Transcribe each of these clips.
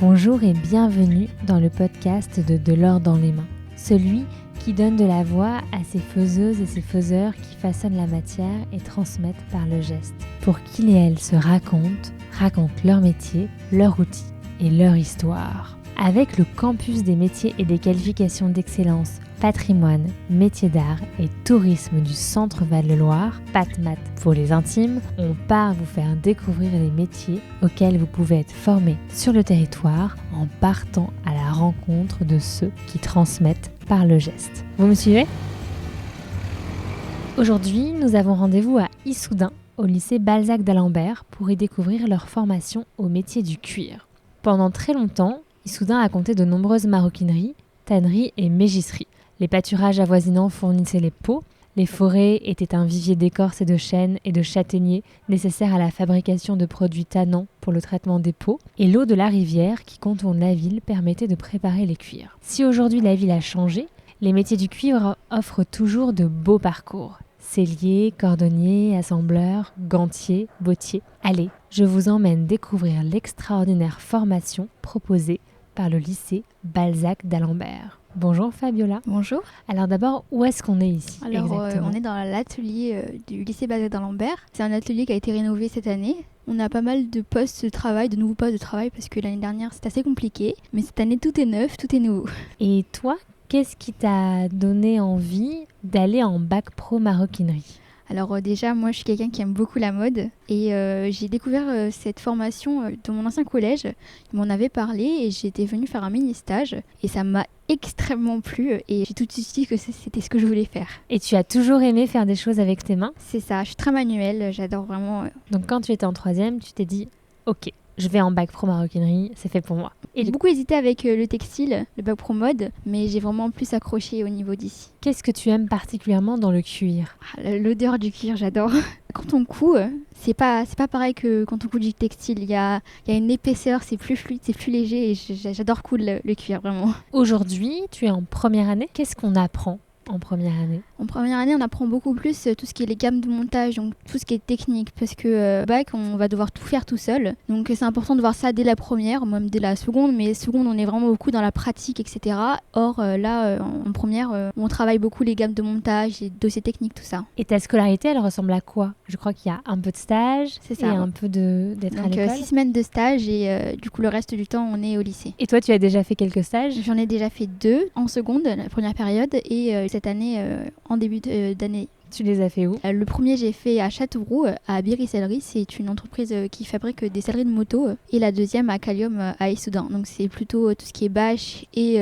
Bonjour et bienvenue dans le podcast de l'or dans les mains. Celui qui donne de la voix à ces faiseuses et ces faiseurs qui façonnent la matière et transmettent par le geste. Pour qu'ils et elles se racontent leur métier, leur outil et leur histoire. Avec le campus des métiers et des qualifications d'excellence, patrimoine, métiers d'art et tourisme du Centre Val-de-Loire, PatMat pour les intimes, on part vous faire découvrir les métiers auxquels vous pouvez être formés sur le territoire en partant à la rencontre de ceux qui transmettent par le geste. Vous me suivez ? Aujourd'hui, nous avons rendez-vous à Issoudun, au lycée Balzac d'Alembert, pour y découvrir leur formation au métier du cuir. Pendant très longtemps, Issoudun a compté de nombreuses maroquineries, tanneries et mégisseries. Les pâturages avoisinants fournissaient les peaux, les forêts étaient un vivier d'écorce et de chêne et de châtaignier nécessaire à la fabrication de produits tannants pour le traitement des peaux, et l'eau de la rivière qui contourne la ville permettait de préparer les cuirs. Si aujourd'hui la ville a changé, les métiers du cuivre offrent toujours de beaux parcours. Selliers, cordonniers, assembleurs, gantiers, bottiers. Allez, je vous emmène découvrir l'extraordinaire formation proposée par le lycée Balzac d'Alembert. Bonjour Fabiola. Bonjour. Alors d'abord, où est-ce qu'on est ici ? Alors on est dans l'atelier du lycée Balzac d'Alembert. C'est un atelier qui a été rénové cette année. On a pas mal de postes de travail, de nouveaux postes de travail parce que l'année dernière c'était assez compliqué. Mais cette année tout est neuf, tout est nouveau. Et toi, qu'est-ce qui t'a donné envie d'aller en bac pro maroquinerie ? Alors déjà, moi je suis quelqu'un qui aime beaucoup la mode et j'ai découvert cette formation dans mon ancien collège. Ils m'en avaient parlé et j'étais venue faire un mini-stage et ça m'a extrêmement plu et j'ai tout de suite dit que c'était ce que je voulais faire. Et tu as toujours aimé faire des choses avec tes mains ? C'est ça, je suis très manuelle, j'adore vraiment. Donc quand tu étais en troisième, tu t'es dit « Ok, je vais en bac pro maroquinerie, c'est fait pour moi ». Et j'ai beaucoup hésité avec le textile, le bac pro mode, mais j'ai vraiment plus accroché au niveau d'ici. Qu'est-ce que tu aimes particulièrement dans le cuir ? L'odeur du cuir, j'adore. Quand on coud, c'est pas pareil que quand on coud du textile. Il y a une épaisseur, c'est plus fluide, c'est plus léger et j'adore coudre le cuir, vraiment. Aujourd'hui, tu es en première année. Qu'est-ce qu'on apprend en première année ? En première année, on apprend beaucoup plus tout ce qui est les gammes de montage, donc tout ce qui est technique, parce que bac, on va devoir tout faire tout seul. Donc c'est important de voir ça dès la première, même dès la seconde, mais seconde, on est vraiment beaucoup dans la pratique, etc. Or, en première, on travaille beaucoup les gammes de montage, les dossiers techniques, tout ça. Et ta scolarité, elle ressemble à quoi ? Je crois qu'il y a un peu de stage c'est ça, et un peu d'être à donc, l'école. 6 semaines de stage et du coup, le reste du temps, on est au lycée. Et toi, tu as déjà fait quelques stages ? J'en ai déjà fait 2 en seconde, la première période, et cette année en début d'année. Tu les as fait où ? Le premier, j'ai fait à Châteauroux, à Biry Sellerie. C'est une entreprise qui fabrique des selleries de moto. Et la deuxième à Calium, à Issoudun. Donc c'est plutôt tout ce qui est bâche et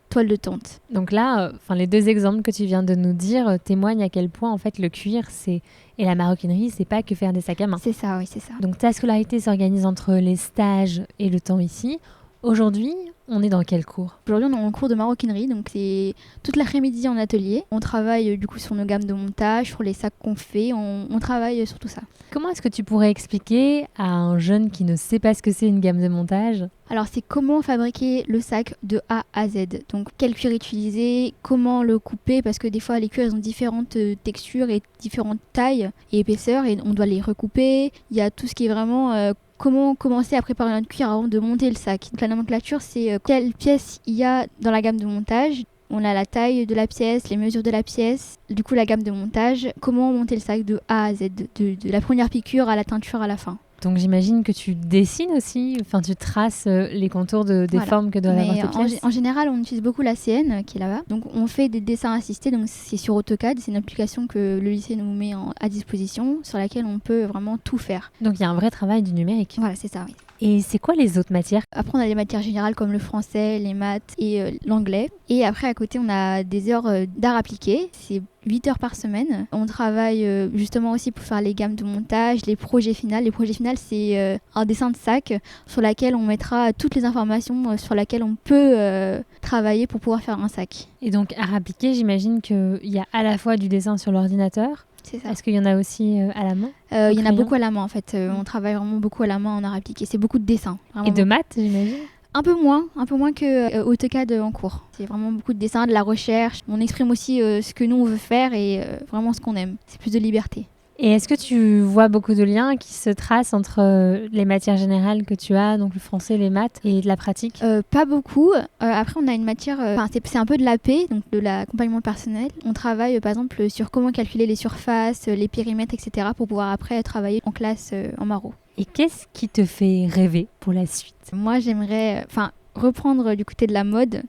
toile de tente. Donc là, les deux exemples que tu viens de nous dire témoignent à quel point en fait le cuir et la maroquinerie, c'est pas que faire des sacs à main. C'est ça, oui, c'est ça. Donc ta scolarité s'organise entre les stages et le temps ici. Aujourd'hui, on est dans quel cours ? Aujourd'hui, on est en cours de maroquinerie, donc c'est toute l'après-midi en atelier. On travaille du coup sur nos gammes de montage, sur les sacs qu'on fait, on travaille sur tout ça. Comment est-ce que tu pourrais expliquer à un jeune qui ne sait pas ce que c'est une gamme de montage ? Alors c'est comment fabriquer le sac de A à Z. Donc quel cuir utiliser, comment le couper, parce que des fois les cuirs ils ont différentes textures et différentes tailles et épaisseurs et on doit les recouper. Il y a tout ce qui est vraiment... comment commencer à préparer un cuir avant de monter le sac. Donc la nomenclature, c'est quelle pièce il y a dans la gamme de montage. On a la taille de la pièce, les mesures de la pièce, du coup la gamme de montage. Comment monter le sac de A à Z, de la première piqûre à la teinture à la fin. Donc j'imagine que tu dessines aussi, tu traces les contours des formes que doivent avoir tes pièces. En général, on utilise beaucoup la CN qui est là-bas. Donc on fait des dessins assistés, donc c'est sur AutoCAD, c'est une application que le lycée nous met à disposition, sur laquelle on peut vraiment tout faire. Donc il y a un vrai travail du numérique. Voilà, c'est ça, oui. Et c'est quoi les autres matières ? Après, on a les matières générales comme le français, les maths et l'anglais. Et après, à côté, on a des heures d'art appliqué. C'est 8 heures par semaine. On travaille justement aussi pour faire les gammes de montage, les projets finaux. Les projets finaux, c'est un dessin de sac sur lequel on mettra toutes les informations sur lesquelles on peut travailler pour pouvoir faire un sac. Et donc, art appliqué, j'imagine qu'il y a à la fois du dessin sur l'ordinateur. C'est ça. Est-ce qu'il y en a aussi à la main ? Il y en a beaucoup à la main en fait. On travaille vraiment beaucoup à la main en art appliqué. C'est beaucoup de dessins. Et de maths, j'imagine ? Un peu moins que AutoCAD en cours. C'est vraiment beaucoup de dessins, de la recherche. On exprime aussi ce que nous on veut faire et vraiment ce qu'on aime. C'est plus de liberté. Et est-ce que tu vois beaucoup de liens qui se tracent entre les matières générales que tu as, donc le français, les maths, et de la pratique? Pas beaucoup. Après, on a une matière, c'est un peu de l'AP, donc de l'accompagnement personnel. On travaille par exemple sur comment calculer les surfaces, les périmètres, etc. pour pouvoir après travailler en classe en maro. Et qu'est-ce qui te fait rêver pour la suite? Moi, j'aimerais reprendre du côté de la mode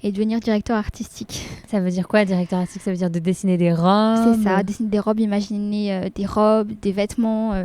et devenir directeur artistique. Ça veut dire quoi, directeur artistique? Ça veut dire de dessiner des robes? C'est ça, dessiner des robes, imaginer des robes, des vêtements.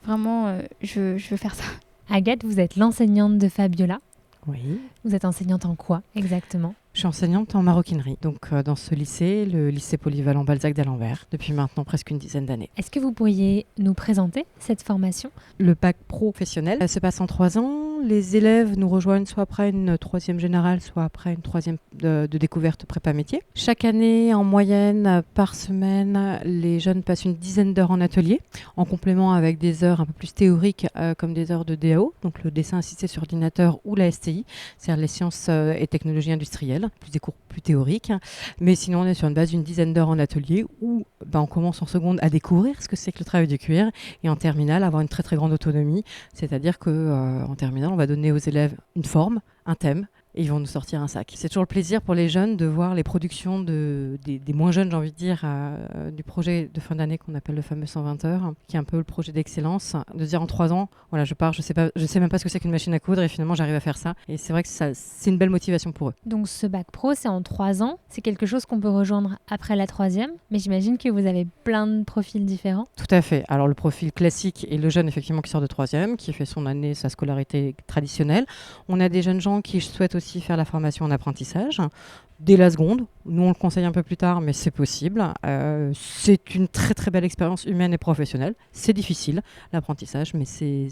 Vraiment, je veux faire ça. Agathe, vous êtes l'enseignante de Fabiola. Oui. Vous êtes enseignante en quoi exactement? Je suis enseignante en maroquinerie, donc dans ce lycée, le lycée polyvalent Balzac d'Alembert, depuis maintenant presque une dizaine d'années. Est-ce que vous pourriez nous présenter cette formation? Le bac professionnel se passe en 3 ans. Les élèves nous rejoignent soit après une 3e générale, soit après une 3e de découverte prépa métier. Chaque année, en moyenne, par semaine, les jeunes passent une dizaine d'heures en atelier, en complément avec des heures un peu plus théoriques, comme des heures de DAO, donc le dessin assisté sur ordinateur ou la STI, c'est-à-dire les sciences et technologies industrielles, plus des cours plus théoriques. Mais sinon, on est sur une base d'une dizaine d'heures en atelier où on commence en seconde à découvrir ce que c'est que le travail du cuir et en terminale, avoir une très très grande autonomie. C'est-à-dire qu'en terminale, on va donner aux élèves une forme, un thème, et ils vont nous sortir un sac. C'est toujours le plaisir pour les jeunes de voir les productions des moins jeunes, j'ai envie de dire, du projet de fin d'année qu'on appelle le fameux 120 heures, qui est un peu le projet d'excellence, de dire en 3 ans, voilà, je pars, je sais même pas ce que c'est qu'une machine à coudre et finalement j'arrive à faire ça. Et c'est vrai que c'est une belle motivation pour eux. Donc ce bac pro, c'est en 3 ans. C'est quelque chose qu'on peut rejoindre après la 3e, mais j'imagine que vous avez plein de profils différents. Tout à fait. Alors le profil classique est le jeune effectivement qui sort de 3e, qui fait son année, sa scolarité traditionnelle. On a des jeunes gens qui souhaitent aussi faire la formation en apprentissage dès la seconde. Nous, on le conseille un peu plus tard, mais c'est possible. C'est une très très belle expérience humaine et professionnelle. C'est difficile, l'apprentissage, mais c'est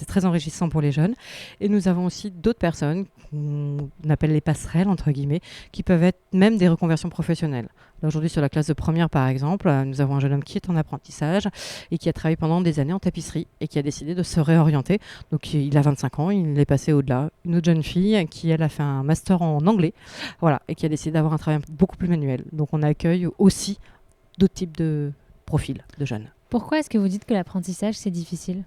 très enrichissant pour les jeunes. Et nous avons aussi d'autres personnes qu'on appelle les passerelles, entre guillemets, qui peuvent être même des reconversions professionnelles. Là, aujourd'hui, sur la classe de première, par exemple, nous avons un jeune homme qui est en apprentissage et qui a travaillé pendant des années en tapisserie et qui a décidé de se réorienter. Donc, il a 25 ans, il est passé au-delà. Une autre jeune fille qui, elle, a fait un master en anglais, voilà, et qui a décidé d'avoir un travail beaucoup plus manuel. Donc, on accueille aussi d'autres types de profils de jeunes. Pourquoi est-ce que vous dites que l'apprentissage, c'est difficile ?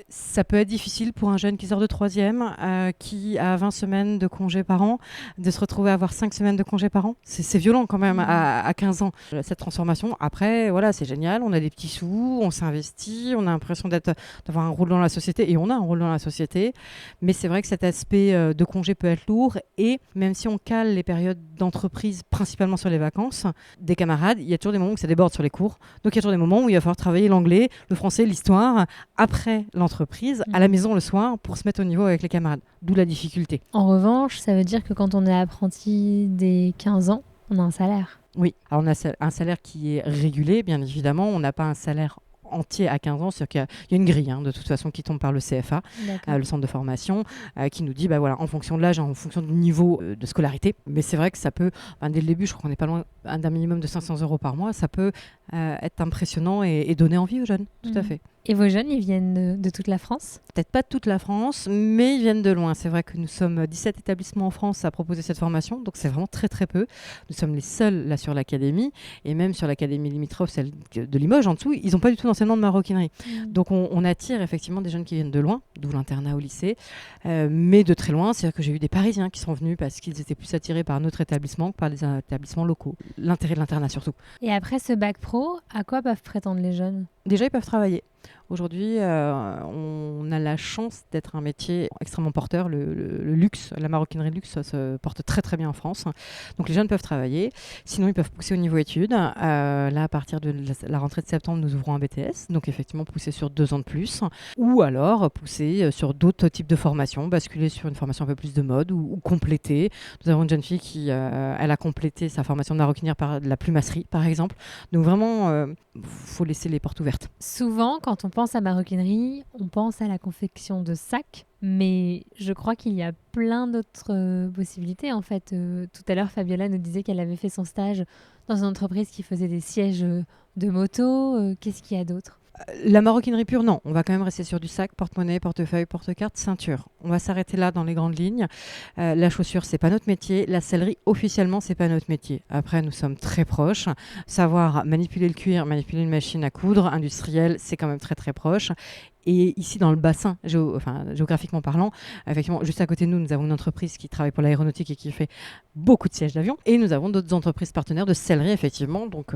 Ça peut être difficile pour un jeune qui sort de 3e, qui a 20 semaines de congés par an, de se retrouver à avoir 5 semaines de congés par an. C'est violent quand même à 15 ans, cette transformation. Après, voilà, c'est génial, on a des petits sous, on s'investit, on a l'impression d'avoir un rôle dans la société, et on a un rôle dans la société. Mais c'est vrai que cet aspect de congé peut être lourd, et même si on cale les périodes d'entreprise principalement sur les vacances, des camarades, il y a toujours des moments où ça déborde sur les cours. Donc il y a toujours des moments où il va falloir travailler l'anglais, le français, l'histoire, après l'entreprise, à la maison le soir, pour se mettre au niveau avec les camarades. D'où la difficulté. En revanche, ça veut dire que quand on est apprenti dès 15 ans, on a un salaire. Oui, alors on a un salaire qui est régulé, bien évidemment. On n'a pas un salaire entier à 15 ans, c'est-à-dire qu'il y a une grille de toute façon qui tombe par le CFA, le centre de formation, qui nous dit voilà, en fonction de l'âge, en fonction du niveau de scolarité. Mais c'est vrai que ça peut, dès le début, je crois qu'on n'est pas loin d'un minimum de 500 € par mois, ça peut être impressionnant et donner envie aux jeunes, tout à fait. Et vos jeunes, ils viennent de toute la France ? Peut-être pas de toute la France, mais ils viennent de loin. C'est vrai que nous sommes 17 établissements en France à proposer cette formation, donc c'est vraiment très très peu. Nous sommes les seuls là sur l'académie, et même sur l'académie limitrophe, celle de Limoges en dessous, ils n'ont pas du tout d'enseignement de maroquinerie. Donc on attire effectivement des jeunes qui viennent de loin, d'où l'internat au lycée, mais de très loin. C'est-à-dire que j'ai eu des Parisiens qui sont venus parce qu'ils étaient plus attirés par notre établissement que par des établissements locaux. L'intérêt de l'internat surtout. Et après ce bac pro, à quoi peuvent prétendre les jeunes ? Déjà, ils peuvent travailler. Aujourd'hui, on a la chance d'être un métier extrêmement porteur. Le luxe, la maroquinerie luxe, ça se porte très très bien en France. Donc les jeunes peuvent travailler. Sinon, ils peuvent pousser au niveau études. Là, à partir de la rentrée de septembre, nous ouvrons un BTS. Donc effectivement, pousser sur 2 ans de plus. Ou alors pousser sur d'autres types de formations, basculer sur une formation un peu plus de mode ou compléter. Nous avons une jeune fille qui elle a complété sa formation de maroquinière par de la plumasserie, par exemple. Donc vraiment, faut laisser les portes ouvertes. Souvent, quand on pense à maroquinerie, on pense à la confection de sacs, mais je crois qu'il y a plein d'autres possibilités. En fait, tout à l'heure, Fabiola nous disait qu'elle avait fait son stage dans une entreprise qui faisait des sièges de moto. Qu'est-ce qu'il y a d'autre ? La maroquinerie pure, non. On va quand même rester sur du sac, porte-monnaie, portefeuille, porte-carte, ceinture. On va s'arrêter là dans les grandes lignes. La chaussure, c'est pas notre métier. La sellerie, officiellement, c'est pas notre métier. Après, nous sommes très proches. Savoir manipuler le cuir, manipuler une machine à coudre, industrielle, c'est quand même très très proche. Et ici, dans le bassin, géographiquement parlant, effectivement, juste à côté de nous, nous avons une entreprise qui travaille pour l'aéronautique et qui fait beaucoup de sièges d'avion. Et nous avons d'autres entreprises partenaires de sellerie, effectivement. Donc,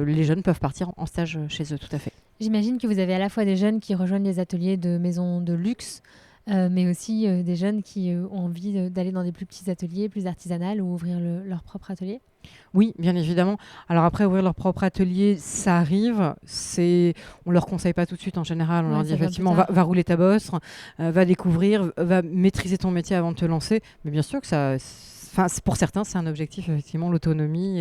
les jeunes peuvent partir en stage chez eux, tout à fait. J'imagine que vous avez à la fois des jeunes qui rejoignent les ateliers de maisons de luxe, mais aussi des jeunes qui ont envie d'aller dans des plus petits ateliers, plus artisanales ou ouvrir leur propre atelier. Oui, bien évidemment. Alors après, ouvrir leur propre atelier, ça arrive. On leur conseille pas tout de suite en général. On leur dit effectivement, va rouler ta bosse, va découvrir, va maîtriser ton métier avant de te lancer. Mais bien sûr que pour certains, c'est un objectif, effectivement, l'autonomie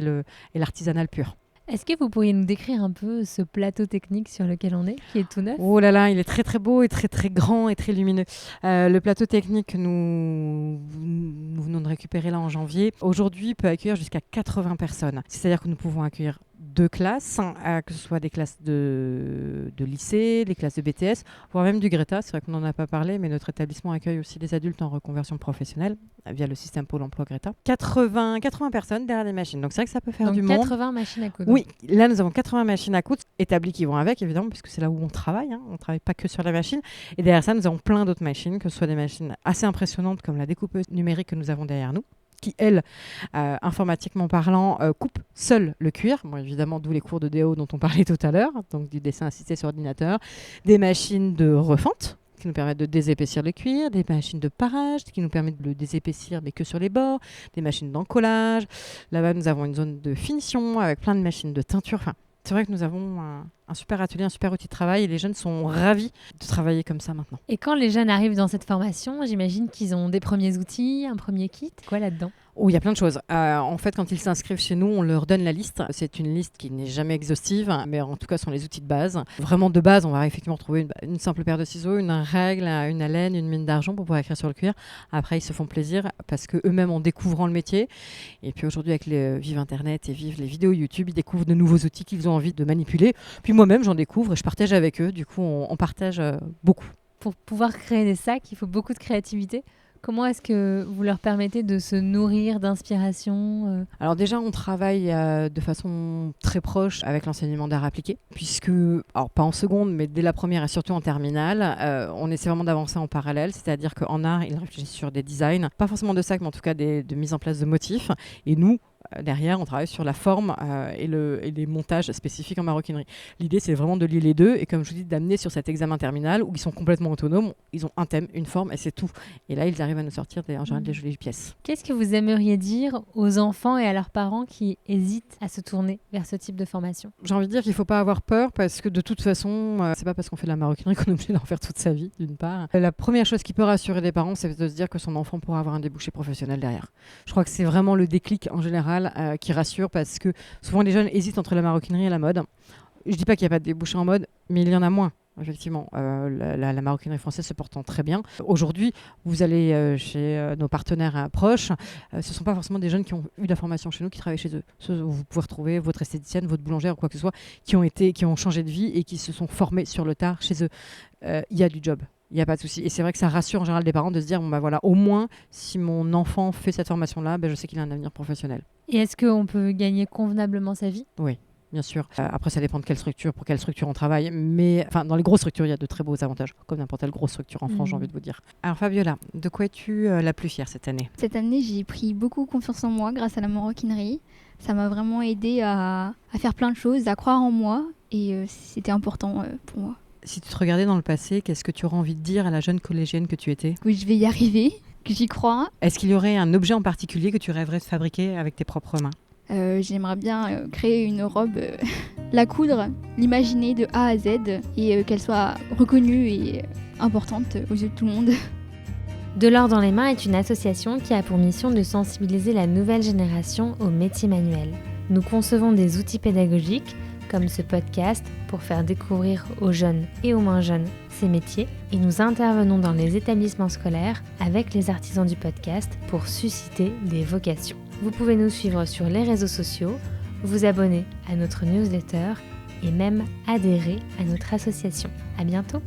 et l'artisanal pur. Est-ce que vous pourriez nous décrire un peu ce plateau technique sur lequel on est, qui est tout neuf ? Oh là là, il est très très beau et très très grand et très lumineux. Le plateau technique, nous venons de récupérer là en janvier. Aujourd'hui, peut accueillir jusqu'à 80 personnes. C'est-à-dire que nous pouvons accueillir 2 classes, que ce soit des classes de lycée, des classes de BTS, voire même du Greta. C'est vrai qu'on n'en a pas parlé, mais notre établissement accueille aussi des adultes en reconversion professionnelle via le système Pôle emploi Greta. 80 personnes derrière les machines. Donc c'est vrai que ça peut faire du monde. 80 machines à coudre. Oui, là nous avons 80 machines à coudre établies qui vont avec, évidemment, puisque c'est là où on travaille. On ne travaille pas que sur la machine. Et derrière ça, nous avons plein d'autres machines, que ce soit des machines assez impressionnantes comme la découpeuse numérique que nous avons derrière nous, qui, elle, informatiquement parlant, coupe seul le cuir. Bon, évidemment, d'où les cours de DO dont on parlait tout à l'heure, donc du dessin assisté sur ordinateur. Des machines de refente qui nous permettent de désépaissir le cuir, des machines de parage qui nous permettent de le désépaissir mais que sur les bords, des machines d'encollage. Là-bas, nous avons une zone de finition avec plein de machines de teinture. Enfin, c'est vrai que nous avons un super atelier, un super outil de travail et les jeunes sont ravis de travailler comme ça maintenant. Et quand les jeunes arrivent dans cette formation, j'imagine qu'ils ont des premiers outils, un premier kit. Quoi là-dedans ? Oh, il y a plein de choses. En fait, quand ils s'inscrivent chez nous, on leur donne la liste. C'est une liste qui n'est jamais exhaustive, mais en tout cas, ce sont les outils de base. Vraiment de base, on va effectivement trouver une simple paire de ciseaux, une règle, une haleine, une mine d'argent pour pouvoir écrire sur le cuir. Après, ils se font plaisir parce qu'eux-mêmes, en découvrant le métier, et puis aujourd'hui, avec vive Internet et vive les vidéos YouTube, ils découvrent de nouveaux outils qu'ils ont envie de manipuler. Puis moi-même, j'en découvre et je partage avec eux. Du coup, on partage beaucoup. Pour pouvoir créer des sacs, il faut beaucoup de créativité. Comment est-ce que vous leur permettez de se nourrir d'inspiration ? Alors déjà, on travaille de façon très proche avec l'enseignement d'art appliqué, puisque, alors pas en seconde, mais dès la première et surtout en terminale, on essaie vraiment d'avancer en parallèle, c'est-à-dire qu'en art, ils réfléchissent sur des designs, pas forcément de sacs, mais en tout cas de mise en place de motifs, et nous, derrière, on travaille sur la forme et les montages spécifiques en maroquinerie. L'idée, c'est vraiment de lier les deux et, comme je vous dis, d'amener sur cet examen terminal où ils sont complètement autonomes. Ils ont un thème, une forme et c'est tout. Et là, ils arrivent à nous sortir en général des jolies pièces. Qu'est-ce que vous aimeriez dire aux enfants et à leurs parents qui hésitent à se tourner vers ce type de formation ? J'ai envie de dire qu'il ne faut pas avoir peur parce que de toute façon, c'est pas parce qu'on fait de la maroquinerie qu'on est obligé d'en faire toute sa vie, d'une part. La première chose qui peut rassurer des parents, c'est de se dire que son enfant pourra avoir un débouché professionnel derrière. Je crois que c'est vraiment le déclic en général qui rassure parce que souvent les jeunes hésitent entre la maroquinerie et la mode. Je dis pas qu'il n'y a pas de débouché en mode, mais il y en a moins. Effectivement, la maroquinerie française se portant très bien. Aujourd'hui, vous allez chez nos partenaires proches, ce ne sont pas forcément des jeunes qui ont eu de la formation chez nous, qui travaillent chez eux. Vous pouvez retrouver votre esthéticienne, votre boulangère ou quoi que ce soit, qui ont changé de vie et qui se sont formés sur le tard chez eux. Il y a du job. Il n'y a pas de souci. Et c'est vrai que ça rassure en général des parents de se dire, bon, bah voilà, au moins, si mon enfant fait cette formation-là, je sais qu'il a un avenir professionnel. Et est-ce qu'on peut gagner convenablement sa vie ? Oui. Bien sûr. Après, ça dépend de pour quelle structure on travaille. Mais dans les grosses structures, il y a de très beaux avantages, comme n'importe quelle grosse structure en France, j'ai envie de vous dire. Alors Fabiola, de quoi es-tu la plus fière cette année ? Cette année, j'ai pris beaucoup confiance en moi grâce à la maroquinerie. Ça m'a vraiment aidée à faire plein de choses, à croire en moi. Et c'était important pour moi. Si tu te regardais dans le passé, qu'est-ce que tu aurais envie de dire à la jeune collégienne que tu étais ? Oui, je vais y arriver, que j'y crois. Est-ce qu'il y aurait un objet en particulier que tu rêverais de fabriquer avec tes propres mains ? J'aimerais bien créer une robe, la coudre, l'imaginer de A à Z et qu'elle soit reconnue et importante aux yeux de tout le monde. De l'or dans les mains est une association qui a pour mission de sensibiliser la nouvelle génération aux métiers manuels. Nous concevons des outils pédagogiques comme ce podcast pour faire découvrir aux jeunes et aux moins jeunes ces métiers et nous intervenons dans les établissements scolaires avec les artisans du podcast pour susciter des vocations. Vous pouvez nous suivre sur les réseaux sociaux, vous abonner à notre newsletter et même adhérer à notre association. À bientôt!